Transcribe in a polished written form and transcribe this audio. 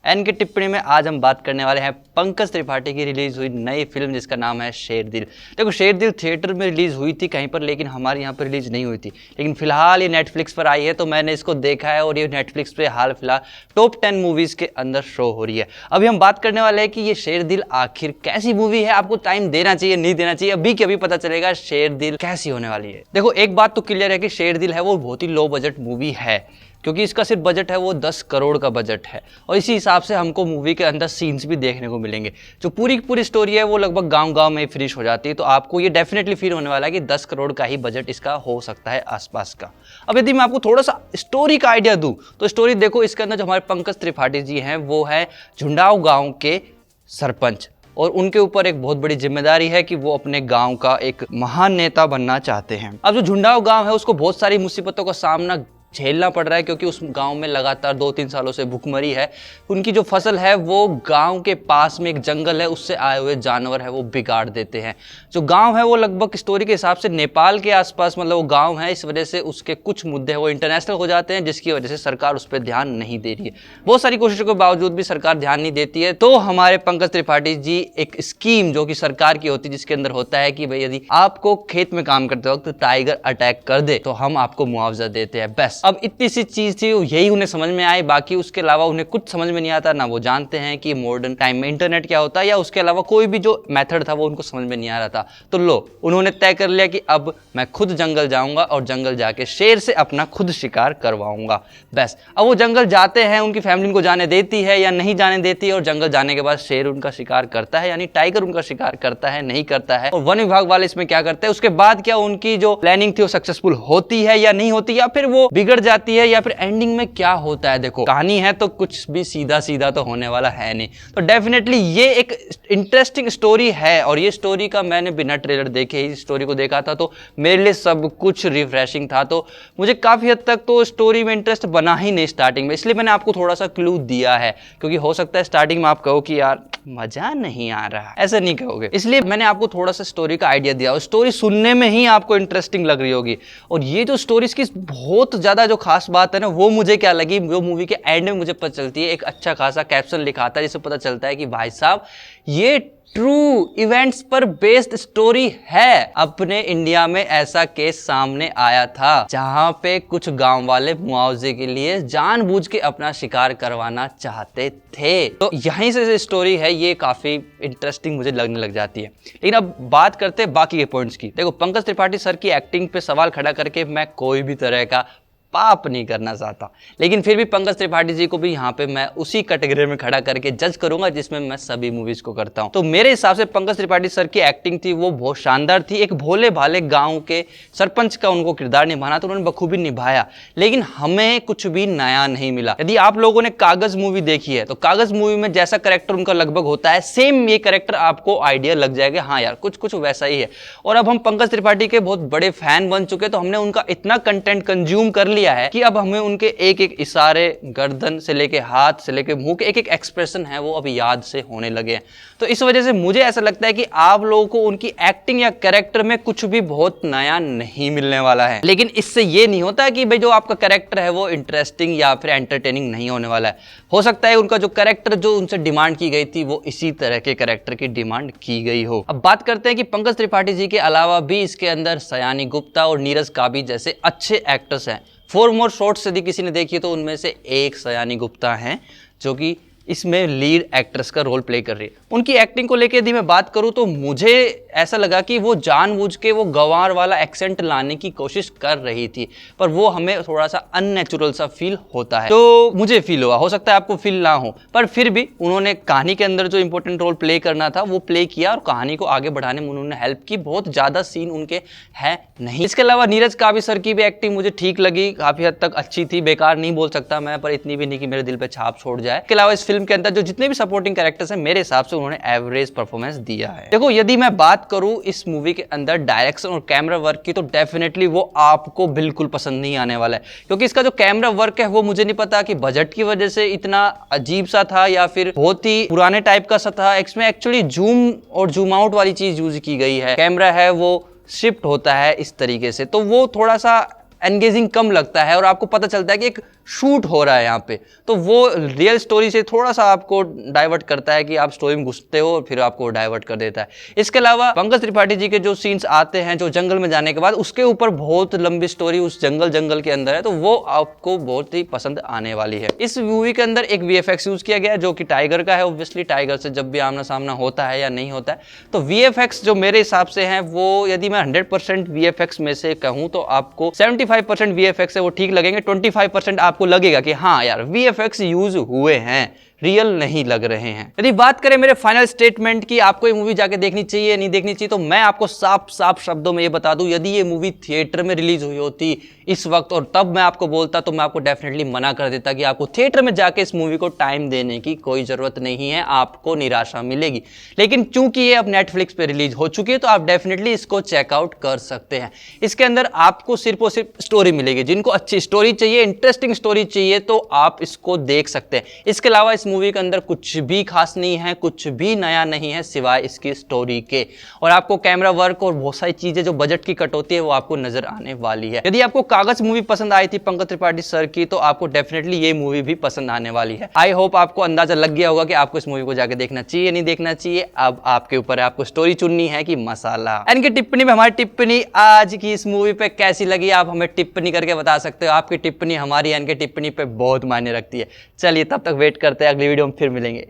N की टिप्पणी में आज हम बात करने वाले हैं पंकज त्रिपाठी की रिलीज हुई नई फिल्म जिसका नाम है शेर दिल। देखो शेर दिल थिएटर में रिलीज हुई थी कहीं पर, लेकिन हमारे यहाँ पर रिलीज नहीं हुई थी, लेकिन फिलहाल ये नेटफ्लिक्स पर आई है तो मैंने इसको देखा है और ये नेटफ्लिक्स पे हाल फिलहाल टॉप 10 मूवीज के अंदर शो हो रही है। अभी हम बात करने वाले हैं कि ये शेर दिल आखिर कैसी मूवी है, आपको टाइम देना चाहिए नहीं देना चाहिए, अभी के अभी पता चलेगा शेर दिल कैसी होने वाली है। देखो एक बात तो क्लियर है कि शेर दिल है वो बहुत ही लो बजट मूवी है, क्योंकि इसका सिर्फ बजट है वो 10 करोड़ का बजट है और इसी हिसाब से हमको मूवी के अंदर सीन्स भी देखने को मिलेंगे। जो पूरी स्टोरी है वो लगभग गांव में फिनिश हो जाती है, तो आपको ये डेफिनेटली फील होने वाला है कि 10 करोड़ का ही बजट इसका हो सकता है आसपास का। अब यदि मैं आपको थोड़ा सा स्टोरी का आइडिया दूं तो स्टोरी देखो, इसके अंदर जो हमारे पंकज त्रिपाठी जी हैं वो है झुंडाव गाँव के सरपंच और उनके ऊपर एक बहुत बड़ी जिम्मेदारी है कि वो अपने गांव का एक महान नेता बनना चाहते हैं। अब जो झुंडाव गांव है उसको बहुत सारी मुसीबतों का सामना झेलना पड़ रहा है, क्योंकि उस गांव में लगातार 2-3 सालों से भूखमरी है। उनकी जो फसल है वो गांव के पास में एक जंगल है, उससे आए हुए जानवर है वो बिगाड़ देते हैं। जो गांव है वो लगभग स्टोरी के हिसाब से नेपाल के आसपास मतलब वो गांव है, इस वजह से उसके कुछ मुद्दे वो इंटरनेशनल हो जाते हैं, जिसकी वजह से सरकार उस पर ध्यान नहीं दे रही है। बहुत सारी कोशिशों के बावजूद भी सरकार ध्यान नहीं देती है, तो हमारे पंकज त्रिपाठी जी एक स्कीम जो कि सरकार की होती है, जिसके अंदर होता है कि भाई यदि आपको खेत में काम करते वक्त टाइगर अटैक कर दे तो हम आपको मुआवजा देते हैं। बस अब इतनी सी चीज थी, यही उन्हें समझ में आई, बाकी उसके अलावा उन्हें कुछ समझ में नहीं आता, ना वो जानते हैं कि मॉडर्न टाइम में इंटरनेट क्या होता है या उसके अलावा कोई भी जो मेथड था वो उनको समझ में नहीं आ रहा था। तो लो उन्होंने तय कर लिया कि अब मैं खुद जंगल जाऊंगा और जंगल जाके शेर से अपना खुद शिकार करवाऊंगा। बस अब वो जंगल जाते हैं, उनकी फैमिली उनको जाने देती है या नहीं जाने देती है, और जंगल जाने के बाद शेर उनका शिकार करता है, यानी टाइगर उनका शिकार करता है नहीं करता है, और वन विभाग वाले इसमें क्या करते हैं, उसके बाद क्या उनकी जो प्लानिंग थी वो सक्सेसफुल होती है या नहीं होती, या फिर वो बिगड़ जाती है, या फिर एंडिंग में क्या होता है। देखो कहानी है तो कुछ भी सीधा सीधा तो होने वाला है नहीं, तो डेफिनेटली ये एक इंटरेस्टिंग स्टोरी है। और ये स्टोरी का मैंने बिना ट्रेलर देखे ही स्टोरी को देखा था, तो मेरे लिए सब कुछ रिफ्रेशिंग था, तो मुझे काफी हद तक तो स्टोरी में इंटरेस्ट बना ही नहीं स्टार्टिंग में, इसलिए मैंने आपको थोड़ा सा क्लू दिया है, क्योंकि हो सकता है स्टार्टिंग में आप कहो कि यार मजा नहीं आ रहा, ऐसा नहीं कहोगे, इसलिए मैंने आपको थोड़ा सा स्टोरी का आइडिया दिया और स्टोरी सुनने में ही आपको इंटरेस्टिंग लग रही होगी। और ये जो स्टोरी की बहुत ज्यादा जो खास बात है ना, वो मुझे क्या लगी, वो मूवी के एंड में मुझे पता चलती है, एक अच्छा खासा कैप्शन लिखा था जिससे पता चलता है कि भाई साहब ये ट्रू इवेंट्स पर बेस्ड स्टोरी है। अपने इंडिया में ऐसा केस सामने आया था जहां पे कुछ गांव वाले मुआवजे के लिए जानबूझ के अपना शिकार करवाना चाहते थे, तो यहीं से स्टोरी है ये काफी इंटरेस्टिंग मुझे लगने लग जाती है। लेकिन अब बात करते हैं बाकी के पॉइंट्स की। देखो पंकज त्रिपाठी सर की एक्टिंग पे सवाल खड़ा करके मैं कोई भी तरह का पाप नहीं करना चाहता, लेकिन फिर भी पंकज त्रिपाठी जी को भी यहाँ पे मैं उसी कैटेगरी में खड़ा करके जज करूंगा जिसमें मैं सभी मूवीज को करता हूँ। तो मेरे हिसाब से पंकज त्रिपाठी सर की एक्टिंग थी वो बहुत शानदार थी। एक भोले भाले गांव के सरपंच का उनको किरदार निभाना तो उन्होंने बखूबी निभाया, लेकिन हमें कुछ भी नया नहीं मिला। यदि आप लोगों ने कागज मूवी देखी है तो कागज मूवी में जैसा कैरेक्टर उनका लगभग होता है, सेम ये कैरेक्टर आपको आइडिया लग जाएगा, हाँ यार कुछ वैसा ही है। और अब हम पंकज त्रिपाठी के बहुत बड़े फैन बन चुके, तो हमने उनका इतना कंटेंट कंज्यूम कर लिया है कि अब हमें उनके एक एक इशारे, गर्दन से लेके हाथ से लेके मुंह के एक एक एक्सप्रेशन है वो अब याद से होने लगे हैं। तो इस वजह से मुझे ऐसा लगता है कि आप लोगों को उनकी एक्टिंग या कैरेक्टर में कुछ भी बहुत नया नहीं मिलने वाला है। लेकिन इससे ये नहीं होता कि भाई जो आपका कैरेक्टर है वो इंटरेस्टिंग या फिर एंटरटेनिंग नहीं होने वाला है। हो सकता है उनका जो कैरेक्टर जो उनसे डिमांड की गई थी वो इसी तरह के कैरेक्टर की डिमांड की गई हो। अब बात करते हैं कि पंकज त्रिपाठी जी के अलावा भी इसके अंदर सयानी गुप्ता और नीरज काबी जैसे अच्छे एक्टर्स हैं। 4 मोर शॉट्स यदि किसी ने देखी तो उनमें से एक सयानी गुप्ता हैं जो कि इसमें लीड एक्ट्रेस का रोल प्ले कर रही है। उनकी एक्टिंग को लेकर यदि मैं बात करूं तो मुझे ऐसा लगा कि वो जानबूझ के वो गंवार वाला एक्सेंट लाने की कोशिश कर रही थी, पर वो हमें थोड़ा सा अननेचुरल सा फील होता है, तो मुझे फील हुआ, हो सकता है आपको फील ना हो, पर फिर भी उन्होंने कहानी के अंदर जो इंपॉर्टेंट रोल प्ले करना था वो प्ले किया और कहानी को आगे बढ़ाने में उन्होंने हेल्प की। बहुत ज्यादा सीन उनके है नहीं। इसके अलावा नीरज काबी सर की भी एक्टिंग मुझे ठीक लगी, काफी हद तक अच्छी थी, बेकार नहीं बोल सकता मैं, पर इतनी भी नहीं कि मेरे दिल पे छाप छोड़ जाए। इसके अलावा इस फिल्म के अंदर जो जितने भी सपोर्टिंग कैरेक्टर्स हैं मेरे हिसाब से उन्होंने एवरेज परफॉर्मेंस दिया है। देखो यदि मैं बात करूं इस मूवी के अंदर डायरेक्शन और कैमरा वर्क की, तो डेफिनेटली वो आपको बिल्कुल पसंद नहीं आने वाला है, क्योंकि इसका जो कैमरा वर्क है वो मुझे नहीं पता कि बजट की वजह से इतना अजीब सा था या फिर बहुत ही पुराने टाइप का सा था। इसमें एक्चुअली जूम और जूम आउट वाली चीज यूज की गई है, कैमरा है वो शिफ्ट होता है इस तरीके से, तो वो थोड़ा सा एंगेजिंग कम लगता है और आपको पता चलता है कि एक शूट हो रहा है यहाँ पे, तो वो रियल स्टोरी से थोड़ा सा आपको डाइवर्ट करता है कि आप स्टोरी में घुसते हो और फिर आपको डाइवर्ट कर देता है। इसके अलावा पंकज त्रिपाठी जी के जो सीन्स आते हैं जो जंगल में जाने के बाद, उसके ऊपर बहुत लंबी स्टोरी उस जंगल के अंदर है, तो वो आपको बहुत ही पसंद आने वाली है। इस मूवी के अंदर एक VFX यूज किया गया है जो कि टाइगर का है। ऑब्वियसली टाइगर से जब भी आमना सामना होता है या नहीं होता है, तो VFX जो मेरे हिसाब से है वो, यदि मैं 100% VFX में से कहूं तो आपको 75% VFX है वो ठीक लगेंगे, 25% आपको लगेगा कि हाँ यार VFX यूज हुए हैं, रियल नहीं लग रहे हैं। यदि बात करें मेरे फाइनल स्टेटमेंट की आपको ये मूवी जाके देखनी चाहिए या नहीं देखनी चाहिए, तो मैं आपको साफ साफ शब्दों में ये बता दूं, यदि ये मूवी थिएटर में रिलीज हुई होती इस वक्त और तब मैं आपको बोलता, तो मैं आपको डेफिनेटली मना कर देता कि आपको थिएटर में जाके इस मूवी को टाइम देने की कोई जरूरत नहीं है, आपको निराशा मिलेगी। लेकिन चूंकि ये अब नेटफ्लिक्स पे रिलीज हो चुकी है तो आप डेफिनेटली इसको चेकआउट कर सकते हैं। इसके अंदर आपको सिर्फ और सिर्फ स्टोरी मिलेगी। जिनको अच्छी स्टोरी चाहिए, इंटरेस्टिंग स्टोरी चाहिए, तो आप इसको देख सकते हैं। इसके अलावा इस मूवी के अंदर कुछ भी खास नहीं है, कुछ भी नया नहीं है सिवाय इसकी स्टोरी के, और आपको कैमरा वर्क और बहुत सारी चीजें जो बजट की कट होती है वो आपको नजर आने वाली है। यदि आपको कागज मूवी पसंद आई थी पंकज त्रिपाठी सर की, तो आपको डेफिनेटली ये मूवी भी पसंद आने वाली है। आई होप आपको अंदाजा लग गया होगा कि आपको इस मूवी को जाके देखना चाहिए नहीं देखना चाहिए। अब आपके ऊपर है, आपको स्टोरी चुननी है कि मसाला। इनकी टिप्पणी में हमारी टिप्पणी आज की इस मूवी पे कैसी लगी आप हमें टिप्पणी करके बता सकते हो। आपकी टिप्पणी हमारी इनके टिप्पणी पे बहुत मायने रखती है। चलिए तब तक वेट करते हैं, अगली वीडियो में फिर मिलेंगे।